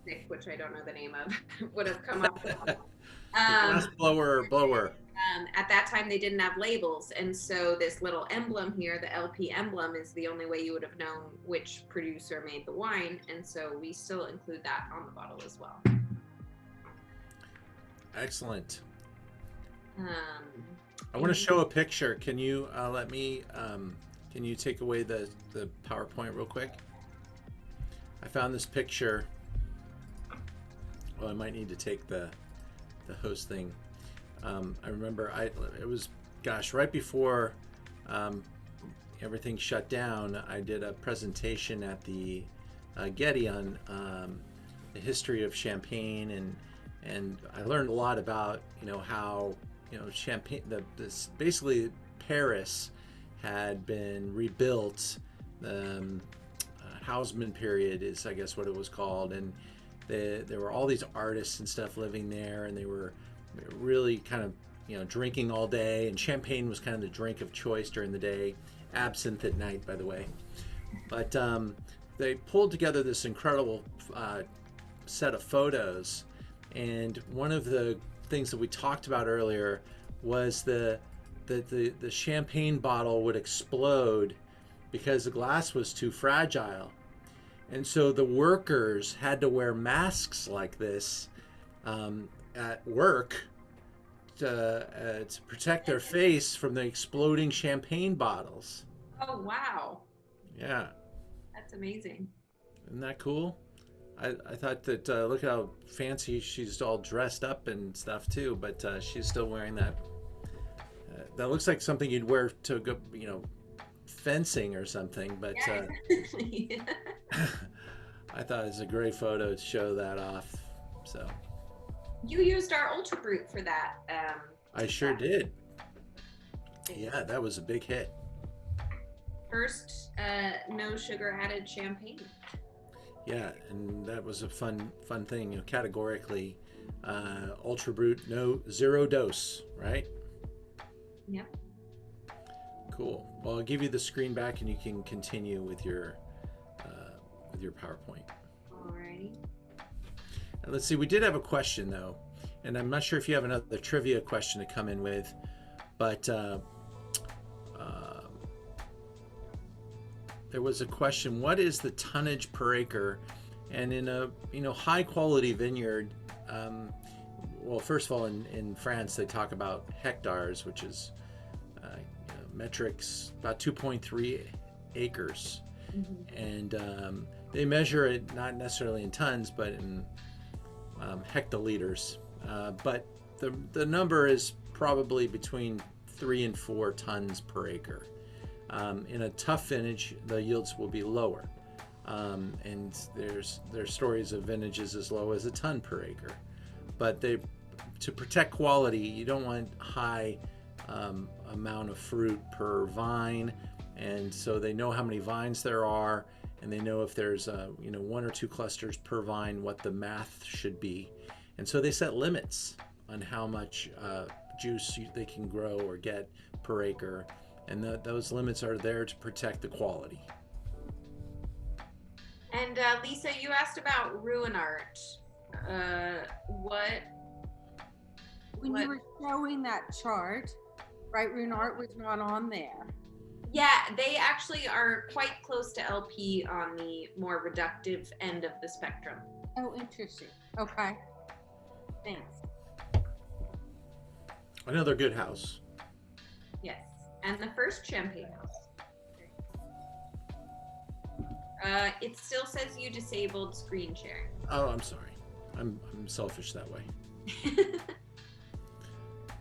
D: stick, which I don't know the name of, would have come up with.
B: Glass blower.
D: At that time, they didn't have labels, and so this little emblem here, the LP emblem, is the only way you would have known which producer made the wine, and so we still include that on the bottle as well.
B: Excellent. I want to show a picture. Can you can you take away the PowerPoint real quick? I found this picture. Well, I might need to take the host thing. I remember it was right before everything shut down. I did a presentation at the Getty on the history of Champagne, and I learned a lot about how Champagne, basically Paris had been rebuilt. The Haussmann period is, I guess, what it was called, and there were all these artists and stuff living there, and they were really kind of drinking all day, and champagne was kind of the drink of choice during the day, absinthe at night, by the way. But they pulled together this incredible set of photos, and one of the things that we talked about earlier was the champagne bottle would explode because the glass was too fragile, and so the workers had to wear masks like this at work to protect their face from the exploding champagne bottles.
D: Oh, wow.
B: Yeah,
D: That's amazing.
B: isn't that cool? I thought that look how fancy she's all dressed up and stuff too, but she's still wearing that. That looks like something you'd wear to go, fencing or something. But
D: Yeah, exactly.
B: I thought it was a great photo to show that off. So
D: You used our Ultra Brute for that.
B: I sure did. Yeah, that was a big hit.
D: First no sugar added champagne.
B: Yeah, and that was a fun thing. Categorically, Ultra Brute, zero dose, right?
D: Yep.
B: Cool. Well, I'll give you the screen back, and you can continue with your PowerPoint.
D: Alrighty.
B: And let's see. We did have a question though, and I'm not sure if you have another trivia question to come in with, but there was a question: what is the tonnage per acre? And in a high quality vineyard, well, first of all, in France they talk about hectares, which is metrics, about 2.3 acres, and they measure it not necessarily in tons, but in hectoliters. But the number is probably between 3 and 4 tons per acre. In a tough vintage, the yields will be lower, and there's stories of vintages as low as a ton per acre. But to protect quality, you don't want high amount of fruit per vine, and so they know how many vines there are, and they know if there's 1 or 2 clusters per vine, what the math should be, and so they set limits on how much juice they can grow or get per acre, and those limits are there to protect the quality.
D: And Lisa, you asked about Ruinart.
G: When you were showing that chart, right, Ruinart was not on there.
D: Yeah, they actually are quite close to LP on the more reductive end of the spectrum.
G: Oh, interesting. Okay. Thanks.
B: Another good house.
D: Yes, and the first champagne house. It still says you disabled screen sharing.
B: Oh, I'm sorry. I'm selfish that way.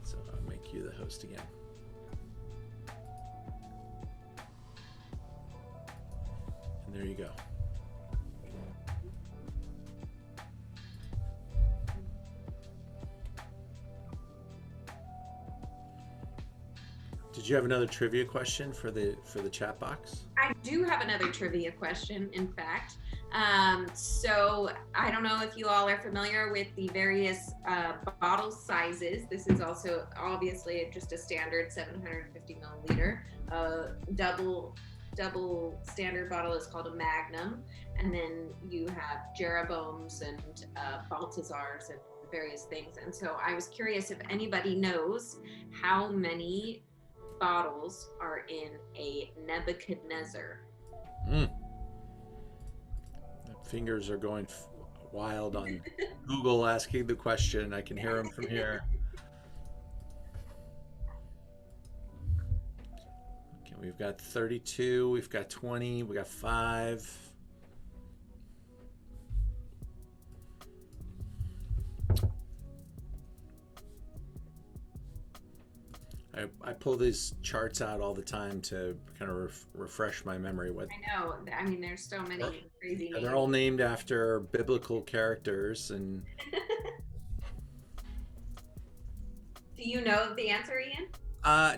B: So I'll make you the host again. And there you go. Did you have another trivia question for the chat box?
D: I do have another trivia question, in fact. So I don't know if you all are familiar with the various bottle sizes. This is also obviously just a standard 750 milliliter. Double standard bottle is called a magnum, and then you have Jeroboams and Balthazars and various things. And so I was curious if anybody knows how many bottles are in a Nebuchadnezzar.
B: Fingers are going wild on Google asking the question. I can hear them from here. Okay, we've got 32, we've got 20, we got 5. I pull these charts out all the time to kind of refresh my memory.
D: I know. I mean, there's so many crazy names.
B: They're all named after biblical characters, and
D: Do you know the answer, Ian?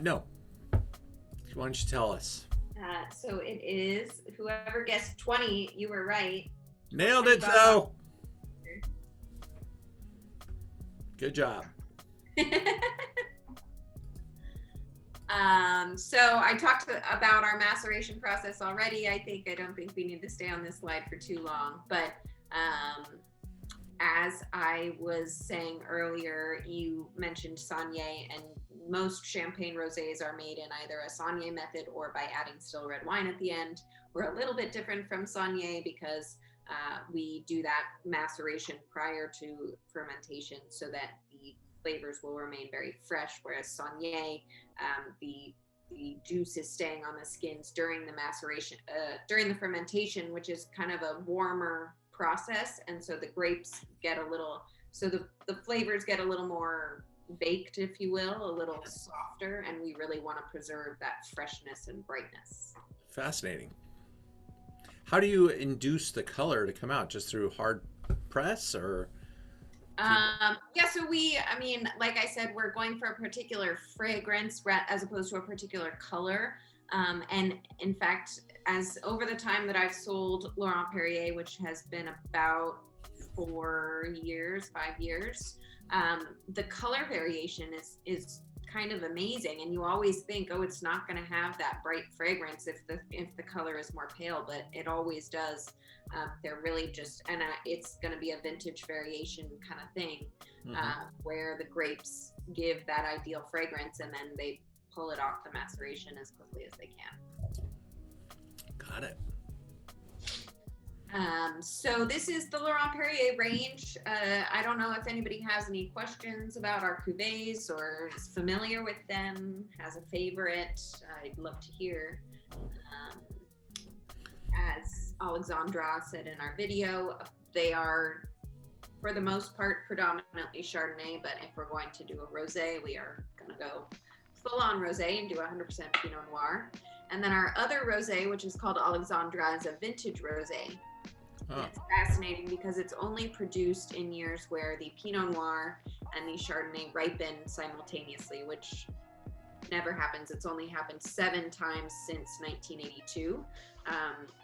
B: no. Why don't you tell us?
D: So it is, whoever guessed 20, you were right.
B: Nailed it, though. Good job.
D: So I talked about our maceration process already. I don't think we need to stay on this slide for too long, but as I was saying earlier, you mentioned Saunier, and most champagne rosés are made in either a Saunier method or by adding still red wine at the end. We're a little bit different from Saunier because we do that maceration prior to fermentation so that the flavors will remain very fresh, whereas Saunier, the juice is staying on the skins during the maceration, during the fermentation, which is kind of a warmer process. And so the grapes get a little, so the flavors get a little more baked, if you will, a little softer, and we really want to preserve that freshness and brightness.
B: Fascinating. How do you induce the color to come out? Just through hard press, or?
D: Yeah, so I mean, like I said, we're going for a particular fragrance as opposed to a particular color. And in fact, as over the time that I've sold Laurent Perrier, which has been about 5 years, the color variation is kind of amazing. And you always think, oh, it's not going to have that bright fragrance if the color is more pale, but it always does. They're really just, and it's going to be a vintage variation kind of thing, where the grapes give that ideal fragrance and then they pull it off the maceration as quickly as they can.
B: Got it.
D: So this is the Laurent Perrier range. I don't know if anybody has any questions about our cuvées or is familiar with them, has a favorite. I'd love to hear. As Alexandra said in our video, they are, for the most part, predominantly Chardonnay, but if we're going to do a rosé, we are going to go full on rosé and do 100% Pinot Noir. And then our other rosé, which is called Alexandra, is a vintage rosé. Oh. It's fascinating because it's only produced in years where the Pinot Noir and the Chardonnay ripen simultaneously, which never happens. It's only happened 7 times since 1982.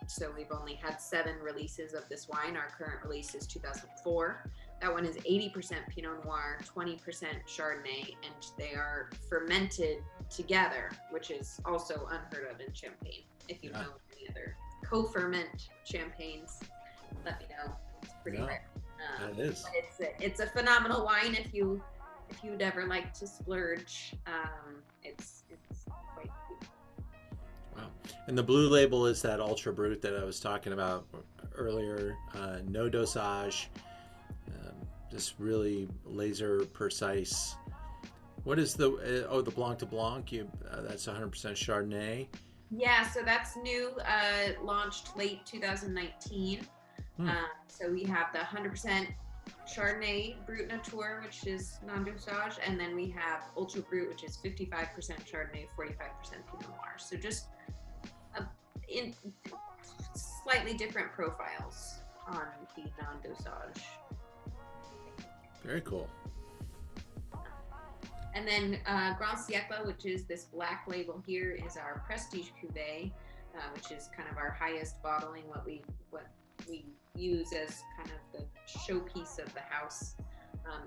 D: So we've only had 7 releases of this wine. Our current release is 2004. That one is 80% Pinot Noir, 20% Chardonnay, and they are fermented together, which is also unheard of in Champagne. If you know any other co-ferment champagnes, let me know. It's pretty rare.
B: It is.
D: But it's a phenomenal wine if you'd ever like to splurge. It's quite cute.
B: Wow. And the blue label is that Ultra Brut that I was talking about earlier. No dosage. Just really laser precise. What is the the Blanc de Blanc? That's 100% Chardonnay.
D: Yeah, so that's new, launched late 2019. So we have the 100% Chardonnay Brut Nature, which is non-dosage, and then we have Ultra Brut, which is 55% Chardonnay, 45% Pinot Noir. So just in slightly different profiles on the non-dosage.
B: Very cool.
D: And then Grand Siècle, which is this black label here, is our prestige cuvée, which is kind of our highest bottling, what we use as kind of the showpiece of the house.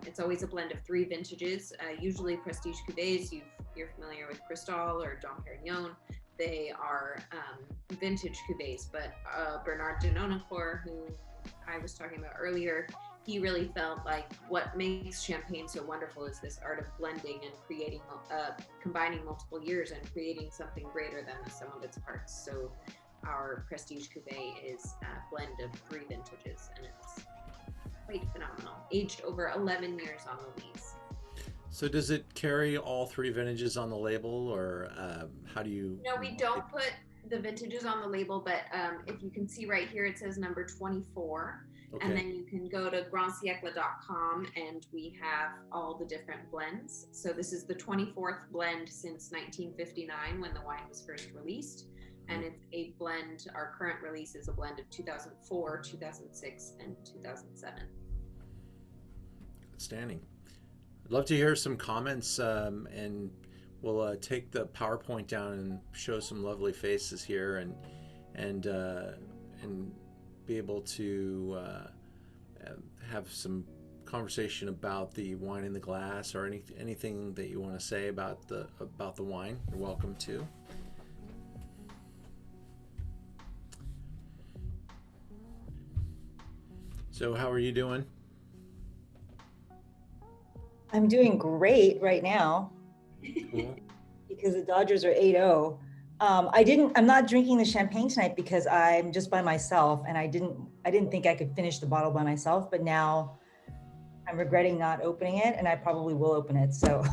D: It's always a blend of 3 vintages. Usually prestige cuvées, you're familiar with Cristal or Dom Perignon. They are vintage cuvées, but Bernard de Nonancourt, who I was talking about earlier, he really felt like what makes Champagne so wonderful is this art of blending and creating, combining multiple years and creating something greater than the sum of its parts. So our prestige cuvée is a blend of 3 vintages, and it's quite phenomenal. Aged over 11 years on the lees.
B: So does it carry all 3 vintages on the label, or how do you?
D: No, we don't put the vintages on the label, but if you can see right here, it says number 24. Okay. And then you can go to grandsiecle.com and we have all the different blends. So this is the 24th blend since 1959 when the wine was first released. And it's a blend, our current release is a blend of 2004, 2006, and 2007.
B: Outstanding. I'd love to hear some comments, and we'll take the PowerPoint down and show some lovely faces here, and be able to have some conversation about the wine in the glass, or anything that you want to say about the wine. You're welcome to. So how are you doing?
F: I'm doing great right now.
B: Cool.
F: Because the Dodgers are 8-0. I'm not drinking the champagne tonight because I'm just by myself, and I didn't think I could finish the bottle by myself, but now I'm regretting not opening it, and I probably will open it. So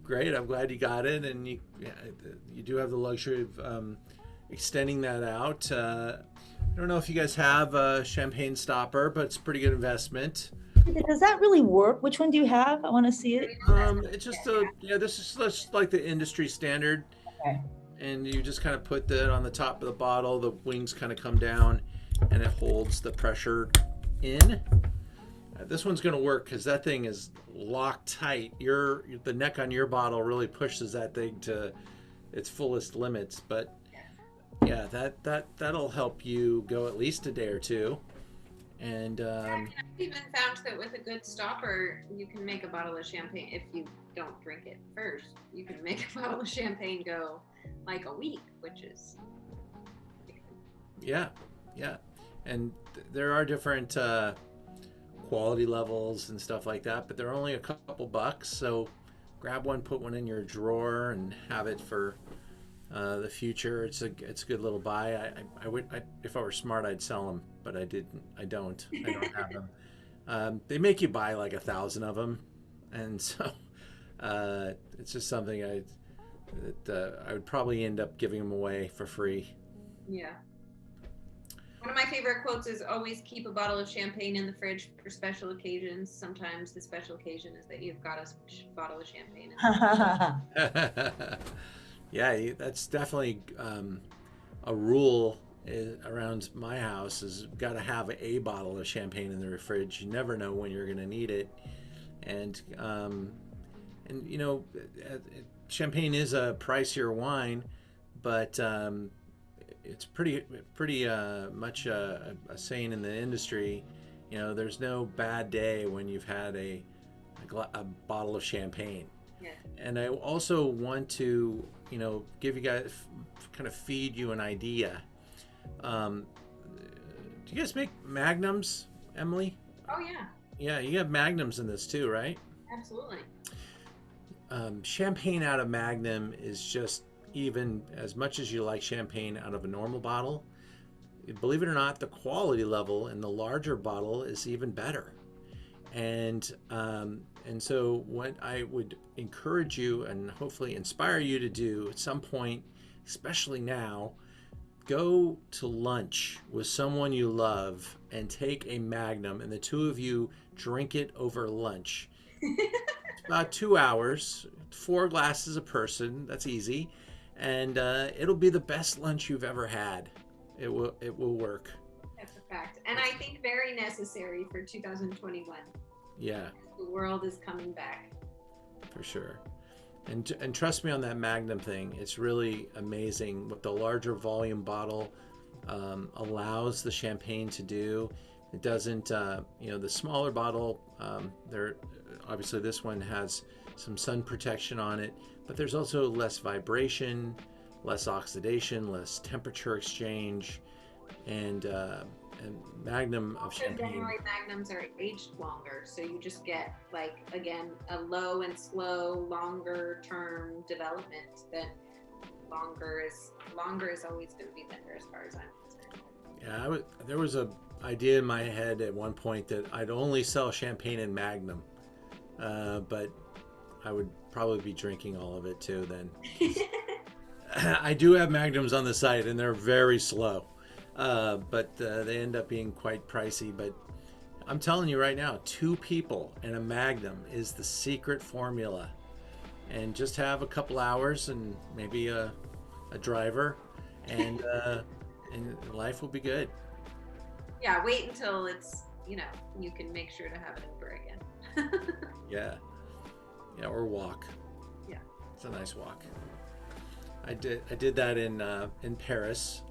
B: Great. I'm glad you got it, and you do have the luxury of extending that out. I don't know if you guys have a champagne stopper, but it's a pretty good investment.
F: does that really work? Which one do you have? I want to see it.
B: It's just this is just like the industry standard,
F: Okay.
B: and you just kind of put that on the top of the bottle. The wings kind of come down, and it holds the pressure in. This one's going to work because that thing is locked tight. The neck on your bottle really pushes that thing to its fullest limits. But yeah, that'll help you go at least a day or two. And
D: I've even found that with a good stopper, you can make a bottle of champagne. If you don't drink it first, you can make a bottle of champagne go like a week, which is
B: yeah. And there are different quality levels and stuff like that, but they're only a couple bucks. So grab one, put one in your drawer, and have it for the future. It's a good little buy. I would if I were smart, I'd sell them, but I don't have them. They make you buy like 1,000 of them, and so it's just something I would probably end up giving them away for free.
D: Yeah. One of my favorite quotes is always keep a bottle of champagne in the fridge for special occasions. Sometimes the special occasion is that you've got a bottle of champagne in the fridge.
B: Yeah, that's definitely a rule around my house is got to have a bottle of champagne in the fridge. You never know when you're going to need it. And champagne is a pricier wine, but it's pretty much a saying in the industry. There's no bad day when you've had a bottle of champagne.
D: Yeah.
B: And I also want to give you guys, kind of feed you an idea. Do you guys make magnums, Emily?
D: Oh yeah.
B: Yeah, you have magnums in this too, right?
D: Absolutely.
B: Champagne out of magnum is just even as much as you like champagne out of a normal bottle. Believe it or not, the quality level in the larger bottle is even better. And so what I would encourage you and hopefully inspire you to do at some point, especially now, go to lunch with someone you love and take a Magnum, and the two of you drink it over lunch. It's about 2 hours, 4 glasses a person. That's easy. And it'll be the best lunch you've ever had. It will work.
D: That's a fact. And I think very necessary for 2021.
B: Yeah.
D: The world is coming back.
B: For sure. And trust me on that Magnum thing. It's really amazing what the larger volume bottle allows the champagne to do. It doesn't, the smaller bottle, obviously this one has some sun protection on it, but there's also less vibration, less oxidation, less temperature exchange, and Magnum of champagne.
D: Generally, Magnums are aged longer, so you just get again a low and slow, longer term development. That longer is always going to be better as far as I'm concerned.
B: Yeah, there was a idea in my head at one point that I'd only sell champagne in Magnum, but I would probably be drinking all of it too then. I do have Magnums on the site, and they're very slow. But they end up being quite pricey. But I'm telling you right now, 2 people and a Magnum is the secret formula. And just have a couple hours and maybe a driver, and life will be good.
D: Yeah, wait until it's, you can make sure to have an Uber again.
B: Yeah, or walk.
D: Yeah,
B: it's a nice walk. I did that in Paris.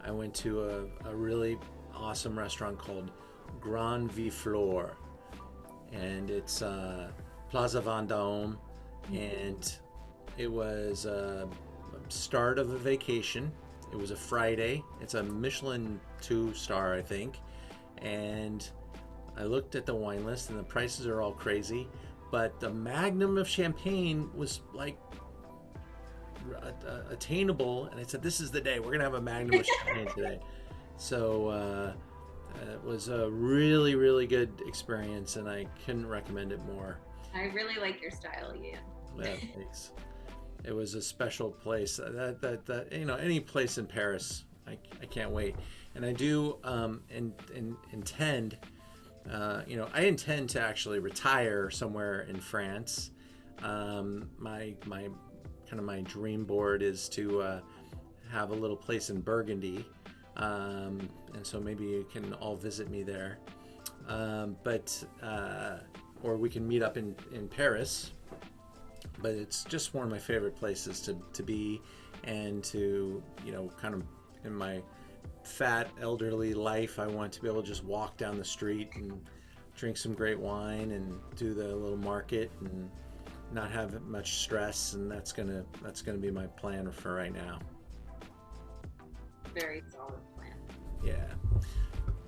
B: I went to a really awesome restaurant called Grand Viflore, and it's Plaza Vendôme, and it was a start of a vacation. It was a Friday. It's a Michelin 2-star, I think, and I looked at the wine list, and the prices are all crazy, but the Magnum of champagne was attainable, and I said, this is the day we're gonna have a Magnum of champagne today. So it was a really, really good experience, and I couldn't recommend it more.
D: I really like your style, Ian.
B: Yeah, thanks. It was a special place. That you know, any place in Paris, I can't wait. And I do intend, you know, I intend to actually retire somewhere in France. My my dream board is to have a little place in Burgundy, and so maybe you can all visit me there. Or we can meet up in Paris. But it's just one of my favorite places to be, and to, you know, kind of in my fat elderly life, I want to be able to just walk down the street and drink some great wine and do the little market and not have much stress, and that's gonna be my plan for right now.
D: Very solid plan.
B: Yeah.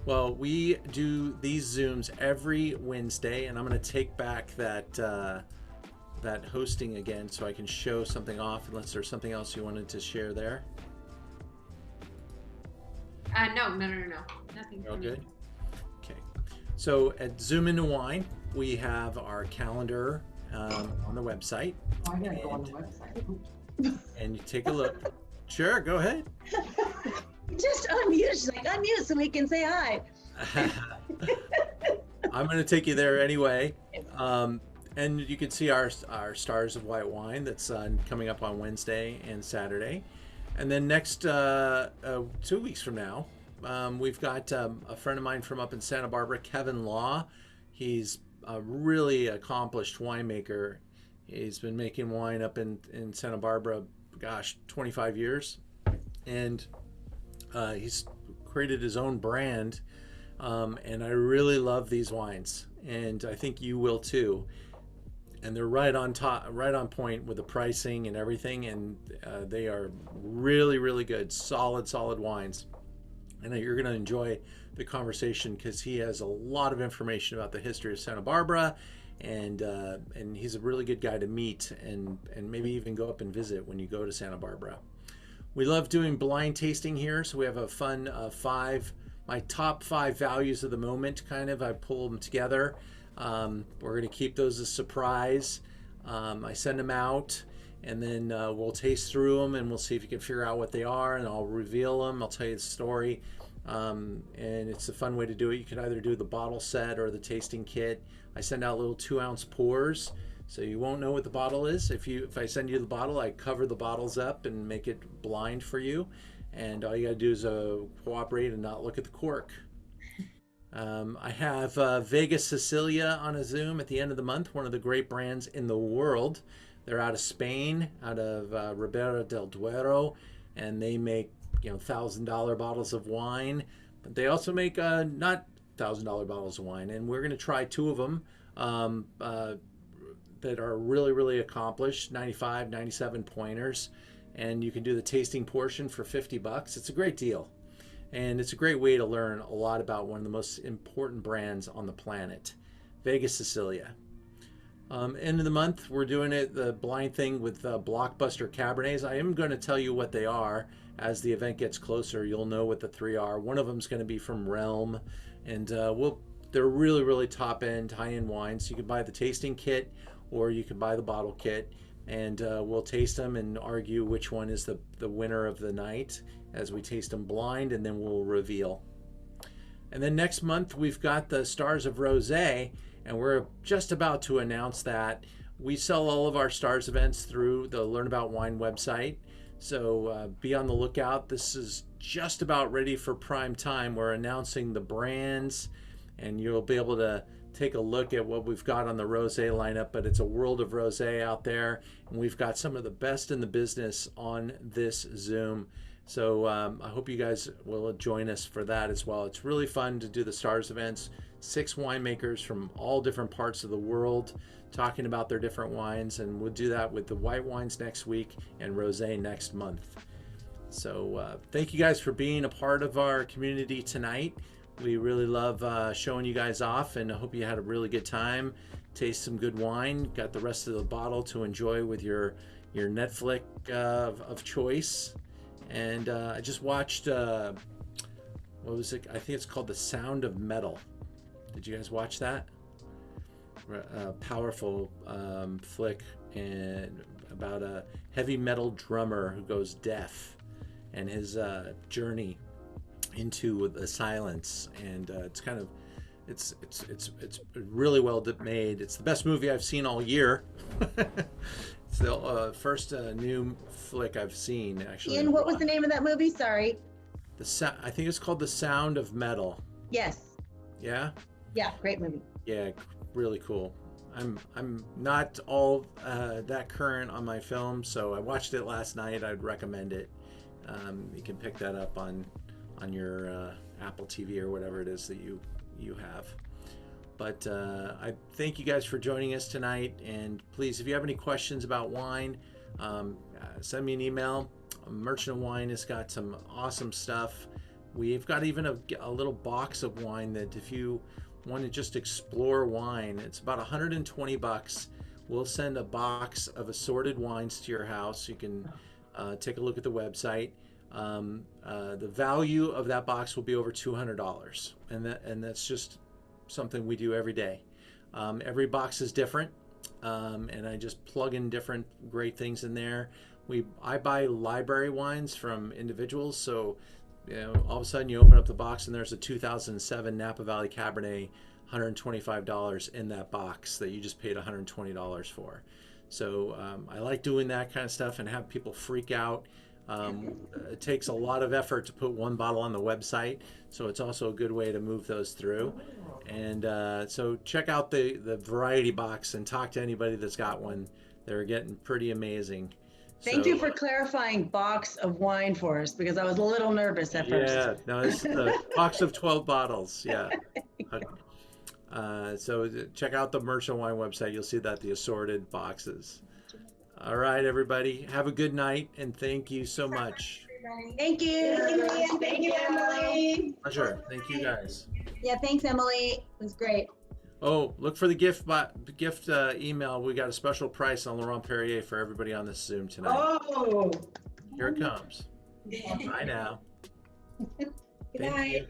B: Well, we do these Zooms every Wednesday, and I'm going to take back that hosting again so I can show something off, unless there's something else you wanted to share there.
D: No. Nothing.
B: All good? Okay. So at Zoom Into Wine, we have our calendar on the website.
F: I'm gonna go on the website.
B: And you take a look. Sure, go ahead.
F: Just unmute. She's like, unmute so we can say hi.
B: I'm going to take you there anyway. And you can see our Stars of White Wine that's coming up on Wednesday and Saturday. And then next 2 weeks from now, we've got a friend of mine from up in Santa Barbara, Kevin Law. He's a really accomplished winemaker. He's been making wine up in Santa Barbara, gosh, 25 years. And he's created his own brand. And I really love these wines. And I think you will too. And they're right on point with the pricing and everything, and they are really, really good, solid wines. And you're going to enjoy the conversation because he has a lot of information about the history of Santa Barbara, and he's a really good guy to meet and maybe even go up and visit when you go to Santa Barbara. We love doing blind tasting here, so we have a fun my top 5 values of the moment, kind of. I pull them together. We're going to keep those a surprise. I send them out, and then we'll taste through them, and we'll see if you can figure out what they are, and I'll reveal them. I'll tell you the story, and it's a fun way to do it. You can either do the bottle set or the tasting kit. I send out little 2-ounce pours, so you won't know what the bottle is. If I send you the bottle, I cover the bottles up and make it blind for you, and all you got to do is cooperate and not look at the cork. I have Vegas Sicilia on a Zoom at the end of the month, one of the great brands in the world. They're out of Spain, out of Ribera del Duero, and they make, you know, $1,000 bottles of wine, but they also make not $1,000 bottles of wine. And we're going to try 2 of them that are really, really accomplished, 95, 97 pointers, and you can do the tasting portion for $50. It's a great deal. And it's a great way to learn a lot about one of the most important brands on the planet, Vegas Sicilia. End of the month, we're doing the blind thing with Blockbuster Cabernets. I am going to tell you what they are. As the event gets closer, you'll know what the 3 are. One of them is going to be from Realm, and they're really, really top-end, high-end wines. You can buy the tasting kit, or you can buy the bottle kit, and we'll taste them and argue which one is the winner of the night as we taste them blind, and then we'll reveal. And then next month we've got the Stars of Rosé, and we're just about to announce that. We sell all of our Stars events through the Learn About Wine website, so be on the lookout. This is just about ready for prime time. We're announcing the brands, and you'll be able to take a look at what we've got on the rosé lineup, but it's a world of rosé out there, and we've got some of the best in the business on this Zoom. So I hope you guys will join us for that as well. It's really fun to do the Stars events. 6 winemakers from all different parts of the world talking about their different wines, and we'll do that with the white wines next week and rosé next month. So thank you guys for being a part of our community tonight. We really love showing you guys off, and I hope you had a really good time. Taste some good wine. Got the rest of the bottle to enjoy with your Netflix of choice. And I just watched what was it? I think it's called The Sound of Metal. Did you guys watch that? A powerful flick and about a heavy metal drummer who goes deaf and his journey into the silence. And it's kind of it's really well made. It's the best movie I've seen all year. It's the first new flick I've seen, actually.
H: Ian, what was the name of that movie? Sorry.
B: I think it's called The Sound of Metal.
H: Yes.
B: Yeah?
H: Yeah, great movie.
B: Yeah, really cool. I'm not all that current on my film, so I watched it last night. I'd recommend it. You can pick that up on your Apple TV or whatever it is that you have. But I thank you guys for joining us tonight. And please, if you have any questions about wine, send me an email. Merchant of Wine has got some awesome stuff. We've got even a little box of wine that if you want to just explore wine, it's about $120. We'll send a box of assorted wines to your house. You can take a look at the website. The value of that box will be over $200, and that's just something we do every day. Every box is different, and I just plug in different great things in there. I buy library wines from individuals, so all of a sudden you open up the box and there's a 2007 Napa Valley Cabernet, $125 in that box that you just paid $120 for. So I like doing that kind of stuff and have people freak out. It takes a lot of effort to put one bottle on the website, so it's also a good way to move those through. And so check out the variety box and talk to anybody that's got one. They're getting pretty amazing.
H: Thank you for clarifying box of wine for us, because I was a little nervous at first.
B: Yeah, no, it's a box of 12 bottles. Yeah. So check out the Merchant Wine website. You'll see that the assorted boxes. All right, everybody. Have a good night, and thank you so much.
H: Thank you. Thank you, Emily.
B: Pleasure. Thank you, guys.
H: Yeah, thanks, Emily. It was great.
B: Oh, look for the gift email. We got a special price on Laurent Perrier for everybody on this Zoom tonight.
H: Oh.
B: Here it comes. Bye now.
H: Good
B: Thank
H: night.
B: you.